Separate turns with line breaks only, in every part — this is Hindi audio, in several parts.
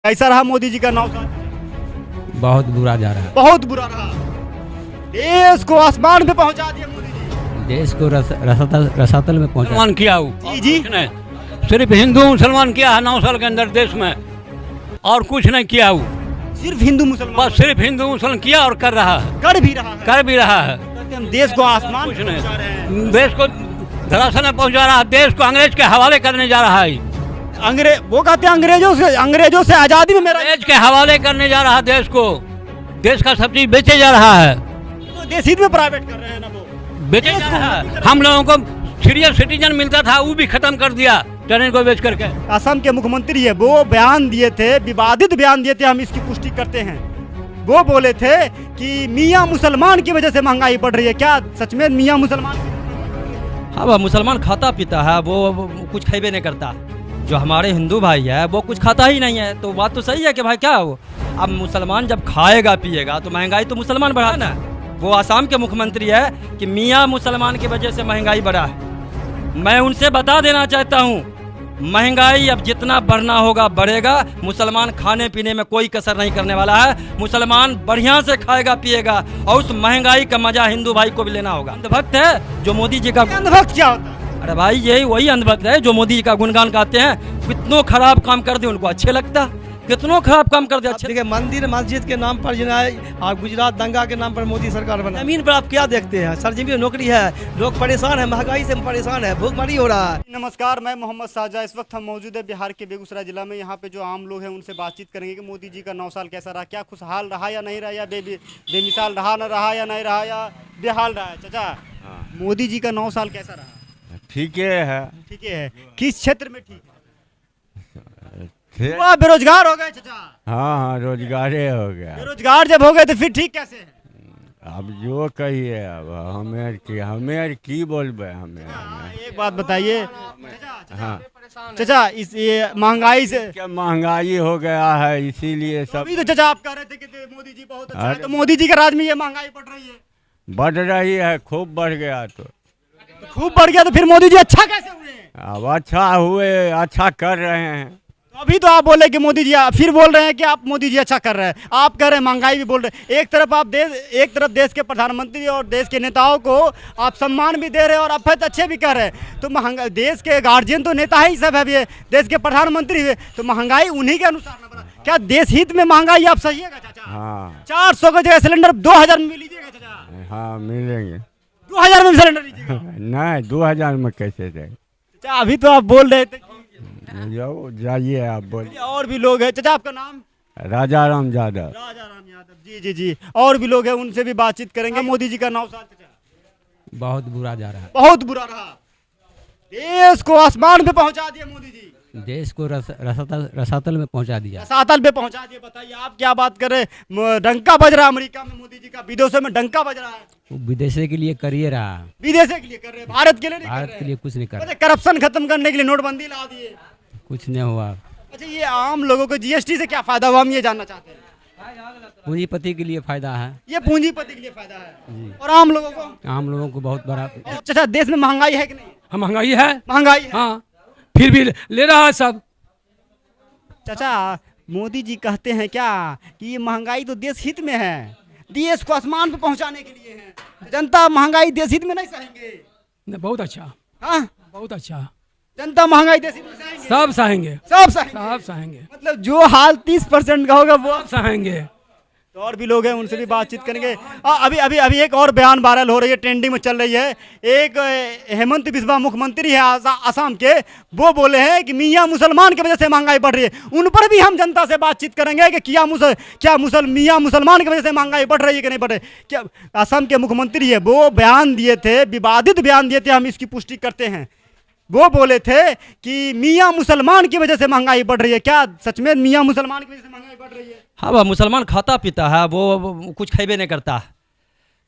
कैसा रहा मोदी जी का 9 साल?
बहुत बुरा जा रहा है।
बहुत बुरा रहा। देश को आसमान पे पहुंचा दिया मोदी जी।
देश को रसातल में पहुंचा।
मुसलमान किया हो
जी जी।
कुछ नहीं, सिर्फ हिंदू मुसलमान किया है 9 साल के अंदर देश में, और कुछ नहीं किया हो।
सिर्फ हिंदू मुसलमान
बस सिर्फ हिंदू मुसलमान किया और कर रहा है,
कर भी रहा है।
कर भी रहा है।
कहते हैं हम देश को आसमान
कुछ
पे पहुंचा रहे हैं।
नहीं, देश को धराशायी में पहुंचा रहा है, देश को अंग्रेज के हवाले करने जा रहा है।
अंग्रेज वो कहते हैं अंग्रेजों से आजादी में मेरा
अंग्रेज के हवाले करने जा रहा है देश को। देश का सब चीज बेचे जा रहा है,
तो देश हित में प्राइवेट कर रहे हैं ना वो।
बेचे जा रहा है। हम लोगों को सीनियर सिटीजन मिलता था, वो भी खत्म कर दिया ट्रेन को बेच करके।
असम के मुख्यमंत्री है, वो बयान दिए थे, विवादित बयान दिए थे, हम इसकी पुष्टि करते हैं। वो बोले थे कि मियाँ मुसलमान की वजह से महंगाई बढ़ रही है। क्या सच में मियाँ मुसलमान?
हाँ भाई, मुसलमान खाता पीता है, वो कुछ खाइबे नहीं करता। जो हमारे हिंदू भाई है वो कुछ खाता ही नहीं है, तो बात तो सही है कि भाई क्या हो। अब मुसलमान जब खाएगा पिएगा तो महंगाई तो मुसलमान बढ़ा ना। वो आसाम के मुख्यमंत्री है कि मियाँ मुसलमान की वजह से महंगाई बढ़ा है। मैं उनसे बता देना चाहता हूँ, महंगाई अब जितना बढ़ना होगा बढ़ेगा। मुसलमान खाने पीने में कोई कसर नहीं करने वाला है। मुसलमान बढ़िया से खाएगा पिएगा, और उस महंगाई का मजा हिंदू भाई को भी लेना होगा। अंधभक्त है जो मोदी जी का।
अंधभक्त क्या होता है?
अरे भाई, यही वही अंधभक्त है जो मोदी जी का गुणगान गाते हैं। कितनों खराब काम कर दे उनको अच्छे लगता, कितनों खराब काम कर दे अच्छे।
देखिए, मंदिर मस्जिद के नाम पर जो है, और गुजरात दंगा के नाम पर मोदी सरकार बना। जमीन पर आप क्या देखते हैं? सरजमी में नौकरी है, लोग परेशान है, महंगाई से परेशान है, भूखमरी हो रहा है।
नमस्कार, मैं मोहम्मद साजा। इस वक्त हम मौजूद है बिहार के बेगूसराय जिला में। यहाँ पे जो आम लोग हैं उनसे बातचीत करेंगे कि मोदी जी का 9 साल कैसा रहा, क्या खुशहाल रहा या नहीं रहा, या बेमिसाल रहा, न रहा या नहीं रहा, या बेहाल रहा है। चाचा, मोदी जी का 9 साल कैसा रहा?
ठीक है।
ठीक है। किस क्षेत्र में ठीक है? वो आप बेरोजगार हो गए चाचा।
हाँ, रोजगारे हो गया।
बेरोजगार जब हो गए तो फिर ठीक कैसे है?
अब जो कहिए, अब हमें की बोलबे हमें।
एक बात बताइए
हाँ
चाचा, इस ये महंगाई से
क्या महंगाई हो गया है, इसीलिए सब।
अभी तो चाचा आप कह रहे थे कि मोदी जी बहुत अच्छा है, तो मोदी जी के राज में ये महंगाई बढ़ रही है।
बढ़ रही है, खूब बढ़ गया। तो
खूब बढ़ गया तो फिर मोदी जी अच्छा कैसे हुए?
अब अच्छा हुए, अच्छा कर रहे हैं।
तो अभी तो आप बोले कि मोदी जी, फिर बोल रहे हैं कि आप मोदी जी अच्छा कर रहे हैं। आप कह रहे हैं महंगाई भी बोल रहे हैं। एक तरफ देश के प्रधानमंत्री और देश के नेताओं को आप सम्मान भी दे रहे हैं और आप अच्छे भी कह रहे हैं। तो महंगाई, देश के गार्जियन तो नेता ही सब है, देश के प्रधानमंत्री हुए, तो महंगाई उन्हीं के अनुसार न बढ़ा। क्या देश हित में महंगाई आप सहिएगा चाचा?
हाँ।
400 का जगह सिलेंडर 2000 में लीजिएगा चाचा?
हाँ, मिलेंगे।
2000 में सिलेंडर लीजिएगा?
नहीं, 2000 में कैसे जाए?
चाचा अभी तो आप बोल रहे थे।
जाओ, जाइए, आप बोलिए।
और भी लोग हैं। चाचा आपका नाम?
राजा राम यादव।
राजा राम यादव। जी जी जी। और भी लोग हैं, उनसे भी बातचीत करेंगे। मोदी जी का 9 साल चाचा
बहुत बुरा जा रहा है।
बहुत बुरा रहा। देश को आसमान पे पहुंचा दिया मोदी जी।
देश को रसातल में पहुंचा दिया।
रसातल पे पहुंचा दिया। बताइए आप क्या बात कर रहे हैं? डंका बज रहा है अमेरिका में मोदी जी का, विदेशों में डंका बज रहा है।
वो विदेशों के लिए कर ही रहा है।
विदेशों के लिए कर रहे हैं, भारत के लिए नहीं कर
भारत
रहे
के लिए कुछ नहीं कर रहा।
करप्शन खत्म करने के लिए नोटबंदी ला दिए,
कुछ नहीं हुआ।
अच्छा, ये आम लोगों को जीएसटी से क्या फायदा हुआ, हम ये जानना चाहते हैं।
पूंजीपति के लिए फायदा है।
ये पूंजीपति के लिए फायदा है, और आम लोगों को
बहुत बड़ा।
चाचा, देश में महंगाई है कि नहीं?
हाँ, महंगाई है।
महंगाई है।
हाँ, फिर भी ले रहा है सब।
चाचा, मोदी जी कहते हैं क्या कि ये महंगाई तो देश हित में है, देश को आसमान पे पहुंचाने के लिए है। जनता महंगाई देश हित में नहीं सहेंगे।
बहुत अच्छा।
हाँ,
बहुत अच्छा।
जनता महंगाई देश हित में सहेंगे।
सब सहेंगे,
सब सहेंगे।
सब सहेंगे।
मतलब जो हाल 30% का होगा वो
सहेंगे।
तो और भी लोग हैं, उनसे भी बातचीत करेंगे। अभी एक और बयान वायरल हो रही है, ट्रेंडिंग में चल रही है। एक हेमंत बिस्वा मुख्यमंत्री है असम के, वो बोले हैं कि मियाँ मुसलमान की वजह से महंगाई बढ़ रही है। उन पर भी हम जनता से बातचीत करेंगे कि क्या मियाँ मुसलमान की वजह से महंगाई बढ़ रही है कि नहीं बढ़ रही। क्या असम के मुख्यमंत्री है, वो बयान दिए थे, विवादित बयान दिए थे, हम इसकी पुष्टि करते हैं। वो बोले थे कि मियाँ मुसलमान की वजह से महंगाई बढ़ रही है। क्या सच में मियाँ मुसलमान की वजह से महंगाई बढ़ रही है?
हाँ भाई, मुसलमान खाता पीता है, वो कुछ खाइबे नहीं करता।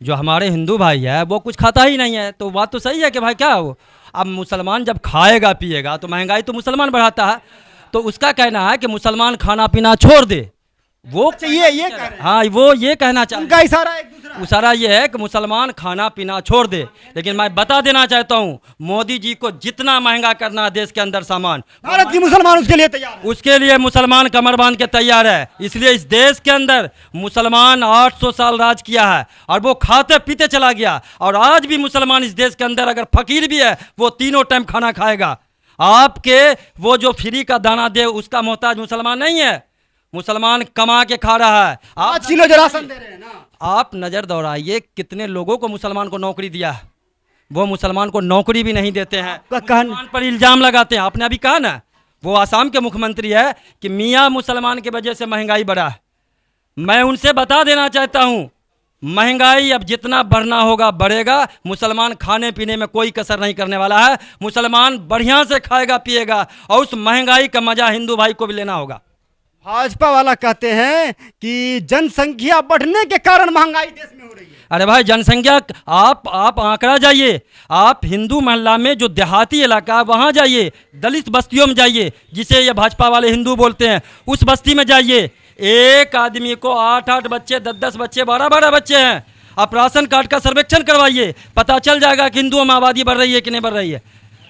जो हमारे हिंदू भाई है वो कुछ खाता ही नहीं है, तो बात तो सही है कि भाई क्या हो। अब मुसलमान जब खाएगा पिएगा तो महंगाई तो मुसलमान बढ़ाता है। तो उसका कहना है कि मुसलमान खाना पीना छोड़ दे, वो
अच्छा, ये कह रहे हैं।
हाँ, वो ये कहना चाहते
उनका इशारा एक दूसरा।
इशारा ये है कि मुसलमान खाना पीना छोड़ दे। लेकिन मैं बता देना चाहता हूँ, मोदी जी को जितना महंगा करना है देश के अंदर सामान,
भारत की मुसलमान उसके लिए तैयार है।
उसके लिए मुसलमान कमर बांध के तैयार है। इसलिए इस देश के अंदर मुसलमान 800 साल राज किया है और वो खाते पीते चला गया। और आज भी मुसलमान इस देश के अंदर अगर फकीर भी है वो तीनों टाइम खाना खाएगा। आपके वो जो फ्री का दाना दे उसका मोहताज मुसलमान नहीं है। मुसलमान कमा के खा रहा है।
5 किलो जो राशन दे रहे हैं ना,
आप नजर दौड़ाइए कितने लोगों को मुसलमान को नौकरी दिया है। वो मुसलमान को नौकरी भी नहीं देते हैं, मुसलमान पर इल्जाम लगाते हैं। आपने अभी कहा ना, वो आसाम के मुख्यमंत्री है कि मियाँ मुसलमान की वजह से महंगाई बढ़ा है। मैं उनसे बता देना चाहता हूँ, महंगाई अब जितना बढ़ना होगा बढ़ेगा। मुसलमान खाने पीने में कोई कसर नहीं करने वाला है। मुसलमान बढ़िया से खाएगा पिएगा और उस महंगाई का मजा हिंदू भाई को भी लेना होगा।
भाजपा वाला कहते हैं कि जनसंख्या बढ़ने के कारण महंगाई देश में हो रही है।
अरे भाई, जनसंख्या आप आंकड़ा जाइए, आप हिंदू मोहल्ला में जो देहाती इलाका वहाँ जाइए, दलित बस्तियों में जाइए, जिसे ये भाजपा वाले हिंदू बोलते हैं, उस बस्ती में जाइए, एक आदमी को 8-8 बच्चे, 10-10 बच्चे, 12-12 बच्चे हैं। आप राशन कार्ड का सर्वेक्षण करवाइए, पता चल जाएगा कि हिंदुओं में आबादी बढ़ रही है कि नहीं बढ़ रही है।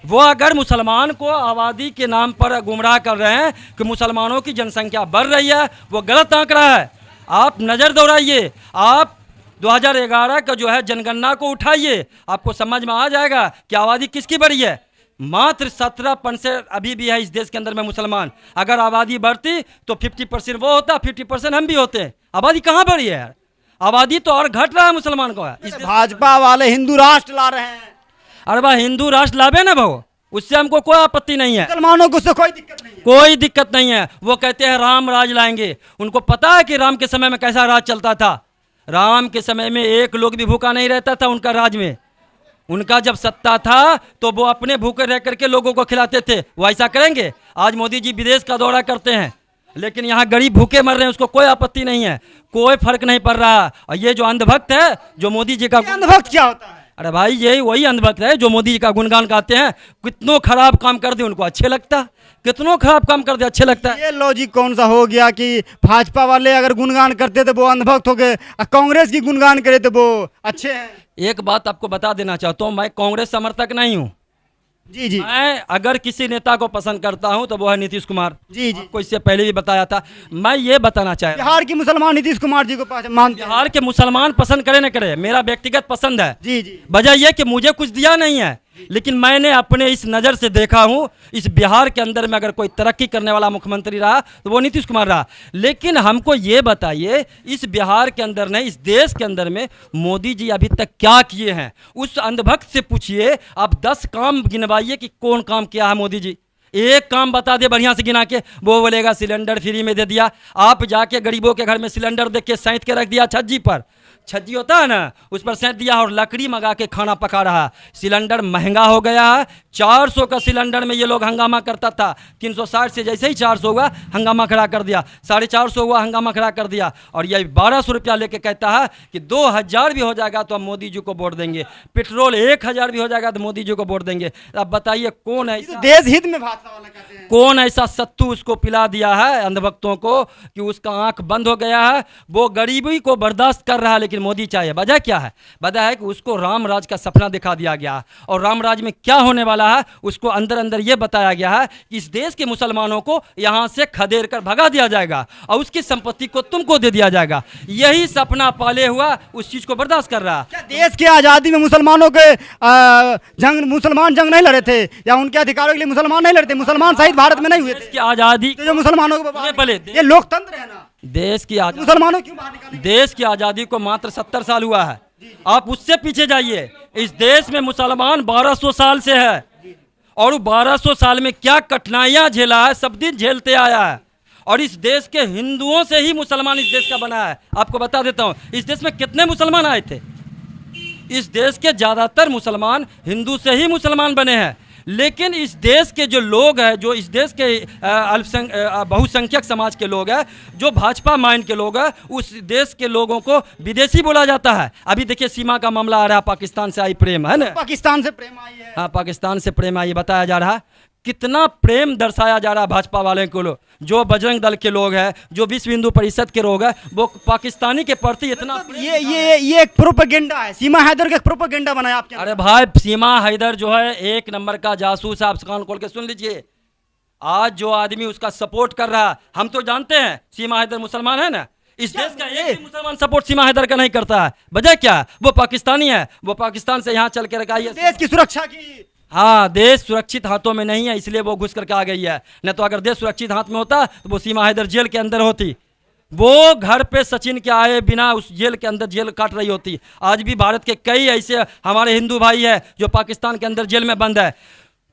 वो अगर मुसलमान को आबादी के नाम पर गुमराह कर रहे हैं कि मुसलमानों की जनसंख्या बढ़ रही है, वो गलत आंकड़ा है। आप नज़र दौड़ाइए, आप 2011 का जो है जनगणना को उठाइए, आपको समझ में आ जाएगा कि आबादी किसकी बढ़ी है। मात्र 17% अभी भी है इस देश के अंदर में मुसलमान। अगर आबादी बढ़ती तो 50% वो होता, 50% हम भी होते। आबादी कहाँ बढ़ी है यार? आबादी तो और घट रहा है मुसलमान को।
भाजपा वाले हिंदू राष्ट्र ला रहे हैं।
अरे भाई, हिंदू राष्ट्र लाभे ना भाव, उससे हमको कोई आपत्ति नहीं है।
मुसलमानों को उससे कोई दिक्कत नहीं है।
कोई दिक्कत नहीं है। वो कहते हैं राम राज लाएंगे। उनको पता है कि राम के समय में कैसा राज चलता था। राम के समय में एक लोग भी भूखा नहीं रहता था उनका राज में। उनका जब सत्ता था तो वो अपने भूखे रह करके लोगों को खिलाते थे। वो ऐसा करेंगे? आज मोदी जी विदेश का दौरा करते हैं लेकिन यहाँ गरीब भूखे मर रहे हैं, उसको कोई आपत्ति नहीं है, कोई फर्क नहीं पड़ रहा। और ये जो अंधभक्त है जो मोदी जी का,
अंधभक्त क्या होता है?
अरे भाई, यही वही अंधभक्त है जो मोदी जी का गुणगान गाते हैं। कितनों खराब काम कर दे उनको अच्छे लगता, कितनों खराब काम कर दे अच्छे लगता है।
ये लॉजिक कौन सा हो गया कि भाजपा वाले अगर गुणगान करते तो वो अंधभक्त हो गए, कांग्रेस की गुणगान करे तो वो अच्छे हैं?
एक बात आपको बता देना चाहता हूँ, मैं कांग्रेस समर्थक नहीं हूँ।
जी जी,
मैं अगर किसी नेता को पसंद करता हूं तो वो है नीतीश कुमार।
जी जी,
आपको इससे पहले भी बताया था। मैं ये बताना चाहता हूं,
बिहार की मुसलमान नीतीश कुमार जी को मानते हैं।
बिहार के मुसलमान पसंद करे न करे, मेरा व्यक्तिगत पसंद है।
जी जी,
वजह यह कि मुझे कुछ दिया नहीं है, लेकिन मैंने अपने इस नज़र से देखा हूँ इस बिहार के अंदर में अगर कोई तरक्की करने वाला मुख्यमंत्री रहा तो वो नीतीश कुमार रहा। लेकिन हमको ये बताइए, इस बिहार के अंदर नहीं, इस देश के अंदर में मोदी जी अभी तक क्या किए हैं? उस अंधभक्त से पूछिए, आप 10 काम गिनवाइए कि कौन काम किया है मोदी जी। एक काम बता दे बढ़िया से गिना के, वो बोलेगा सिलेंडर फ्री में दे दिया। आप जाके गरीबों के घर में सिलेंडर देख के सैंत के रख दिया छज्जी पर, छज्जी होता है ना, उस पर सेंट दिया और लकड़ी मंगा के खाना पका रहा। सिलेंडर महंगा हो गया है। 400 का सिलेंडर में ये लोग हंगामा करता था। 360 से जैसे ही 400 हुआ हंगामा खड़ा कर दिया, 450 हुआ हंगामा खड़ा कर दिया। और ये 1200 रुपया लेके कहता है कि 2000 भी हो जाएगा तो हम मोदी जी को वोट देंगे, पेट्रोल 1000 भी हो जाएगा तो मोदी जी को वोट देंगे। अब बताइए कौन है
देश हित में भाजपा वाला कहते हैं,
कौन ऐसा सत्तू उसको पिला दिया है अंधभक्तों को कि उसका आंख बंद हो गया है। वो गरीबी को बर्दाश्त कर रहा है लेकिन मोदी चाहिए। वजह क्या है? वजह है कि उसको राम राज का सपना दिखा दिया गया और राम राज में क्या होने वाला है उसको अंदर अंदर ये बताया गया है कि इस देश के मुसलमानों को यहाँ से खदेड़ कर भगा दिया जाएगा और उसकी संपत्ति को तुमको दे दिया जाएगा। यही सपना पाले हुआ उस चीज को बर्दाश्त कर रहा।
क्या देश की आज़ादी में मुसलमानों के मुसलमान जंग नहीं लड़े थे या उनके अधिकारों के लिए मुसलमान नहीं लड़ते? मुसलमान शहीद भारत में नहीं हुए थे?
की आजादी
तो जो मुसलमानों को
पहले
ये लोकतंत्र है ना,
देश की आजादी,
मुसलमानों क्यों बाहर निकाले?
देश की आजादी को मात्र 70 साल हुआ है। आप उससे पीछे जाइए, इस देश में मुसलमान 1200 साल से है और 1200 साल में क्या कठिनाइयां झेला है, सब दिन झेलते आया है। और इस देश के हिंदुओं से ही मुसलमान इस देश का बना है। आपको बता देता हूं, इस देश में कितने मुसलमान आए थे? इस देश के ज़्यादातर मुसलमान हिंदू से ही मुसलमान बने हैं। लेकिन इस देश के जो लोग हैं, जो इस देश के बहुसंख्यक समाज के लोग हैं, जो भाजपा माइंड के लोग हैं, उस देश के लोगों को विदेशी बोला जाता है। अभी देखिए सीमा का मामला आ रहा है, पाकिस्तान से आई प्रेम है ना,
पाकिस्तान से प्रेम आई है।
हाँ, पाकिस्तान से प्रेम आई बताया जा रहा है। कितना प्रेम दर्शाया जा रहा है भाजपा वाले को लोग, जो बजरंग दल के लोग हैं, जो विश्व हिंदू परिषद के लोग हैं, वो पाकिस्तानी के प्रति इतना
ये एक प्रोपेगेंडा है, सीमा हैदर का एक प्रोपेगेंडा बनाया आपके।
अरे भाई सीमा हैदर जो है एक नंबर का जासूस है, आप कान खोल के सुन लीजिए। आज जो आदमी उसका सपोर्ट कर रहा है, हम तो जानते हैं सीमा हैदर मुसलमान है ना, इस देश का एक भी मुसलमान सपोर्ट सीमा हैदर का नहीं करता है। वजह क्या है? वो पाकिस्तानी है, वो पाकिस्तान से यहाँ चल के रखा है
देश की सुरक्षा की।
हाँ, देश सुरक्षित हाथों में नहीं है, इसलिए वो घुस करके आ गई है। न तो अगर देश सुरक्षित हाथ में होता तो वो सीमा हैदर जेल के अंदर होती, वो घर पे सचिन के आए बिना उस जेल के अंदर जेल काट रही होती। आज भी भारत के कई ऐसे हमारे हिंदू भाई है जो पाकिस्तान के अंदर जेल में बंद है।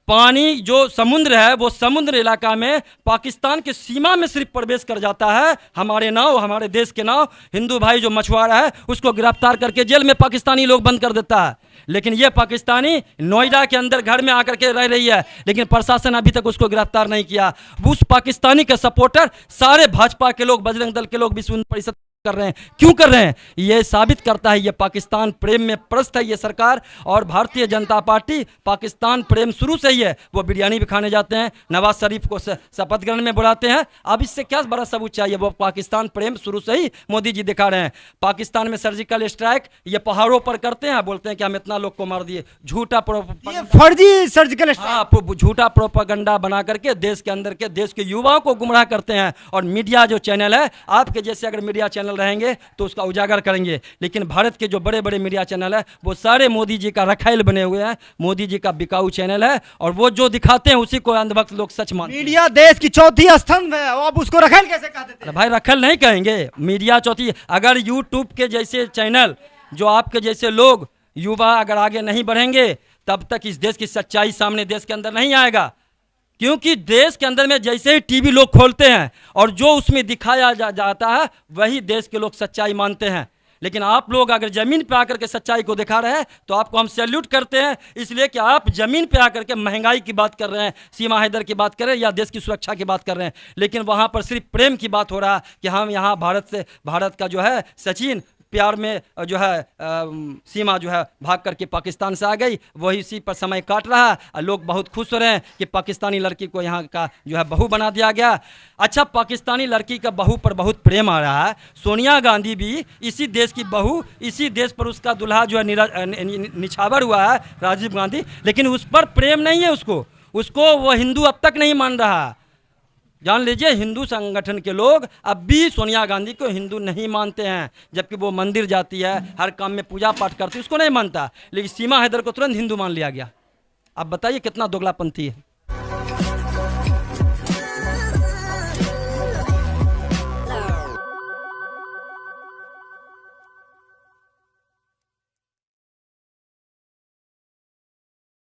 पानी जो समुद्र है, वो समुद्र इलाका में पाकिस्तान के सीमा में सिर्फ प्रवेश कर जाता है हमारे नाव, हमारे देश के नाव। हिंदू भाई जो मछुआरा है उसको गिरफ्तार करके जेल में पाकिस्तानी लोग बंद कर देता है। लेकिन ये पाकिस्तानी नोएडा के अंदर घर में आकर के रह रही है, लेकिन प्रशासन अभी तक उसको गिरफ्तार नहीं किया। उस पाकिस्तानी के सपोर्टर सारे भाजपा के लोग, बजरंग दल के लोग, विश्व हिंदू परिषद कर रहे हैं। क्यों कर रहे हैं? ये साबित करता है ये पाकिस्तान प्रेम में प्रस्त है ये सरकार। और भारतीय जनता पार्टी पाकिस्तान प्रेम शुरू से ही है। वो बिरयानी भी खाने जाते हैं, नवाज शरीफ को शपथ ग्रहण में बुलाते हैं। अब इससे क्या बड़ा सबूत चाहिए? वो पाकिस्तान प्रेम शुरू से ही मोदी जी दिखा रहे हैं। पाकिस्तान में सर्जिकल स्ट्राइक ये पहाड़ों पर करते हैं, बोलते हैं कि हम इतना लोग को मार दिए। झूठा
फर्जी सर्जिकल स्ट्राइक,
झूठा प्रोपेगेंडा बना करके देश के अंदर के देश के युवाओं को गुमराह करते हैं। और मीडिया जो चैनल है, आपके जैसे अगर मीडिया चैनल रहेंगे तो उसका उजागर करेंगे, लेकिन भारत के जो बड़े बड़े मीडिया चैनल है वो सारे मोदी जी का रखाइल बने हुए हैं, मोदी जी का बिकाऊ चैनल है। और वो जो दिखाते हैं उसी को अंधभक्त लोग सच मानते हैं।
मीडिया देश की चौथी स्तंभ है, अब उसको रखेल कैसे कह देते हैं?
भाई रखेल नहीं कहेंगे, मीडिया चौथी। अगर यूट्यूब के जैसे चैनल, जो आपके जैसे लोग युवा अगर आगे नहीं बढ़ेंगे तब तक इस देश की सच्चाई सामने देश के अंदर नहीं आएगा। क्योंकि देश के अंदर में जैसे ही टीवी लोग खोलते हैं और जो उसमें दिखाया जाता है वही देश के लोग सच्चाई मानते हैं। लेकिन आप लोग अगर ज़मीन पे आकर के सच्चाई को दिखा रहे हैं तो आपको हम सैल्यूट करते हैं, इसलिए कि आप ज़मीन पे आकर के महंगाई की बात कर रहे हैं, सीमा हैदर की बात कर रहे हैं या देश की सुरक्षा की बात कर रहे हैं। लेकिन वहाँ पर सिर्फ प्रेम की बात हो रहा है कि हम यहाँ भारत का जो है सचिन प्यार में जो है सीमा जो है भाग करके पाकिस्तान से आ गई, वही इसी पर समय काट रहा है। और लोग बहुत खुश हो रहे हैं कि पाकिस्तानी लड़की को यहाँ का जो है बहू बना दिया गया। अच्छा, पाकिस्तानी लड़की का बहू पर बहुत प्रेम आ रहा है। सोनिया गांधी भी इसी देश की बहू, इसी देश पर उसका दुल्हा जो है निछावर हुआ है, राजीव गांधी, लेकिन उस पर प्रेम नहीं है उसको वो हिंदू अब तक नहीं मान रहा। जान लीजिए, हिंदू संगठन के लोग अब भी सोनिया गांधी को हिंदू नहीं मानते हैं, जबकि वो मंदिर जाती है, हर काम में पूजा पाठ करती है, उसको नहीं मानता। लेकिन सीमा हैदर को तुरंत हिंदू मान लिया गया। अब बताइए कितना दोगलापंथी है।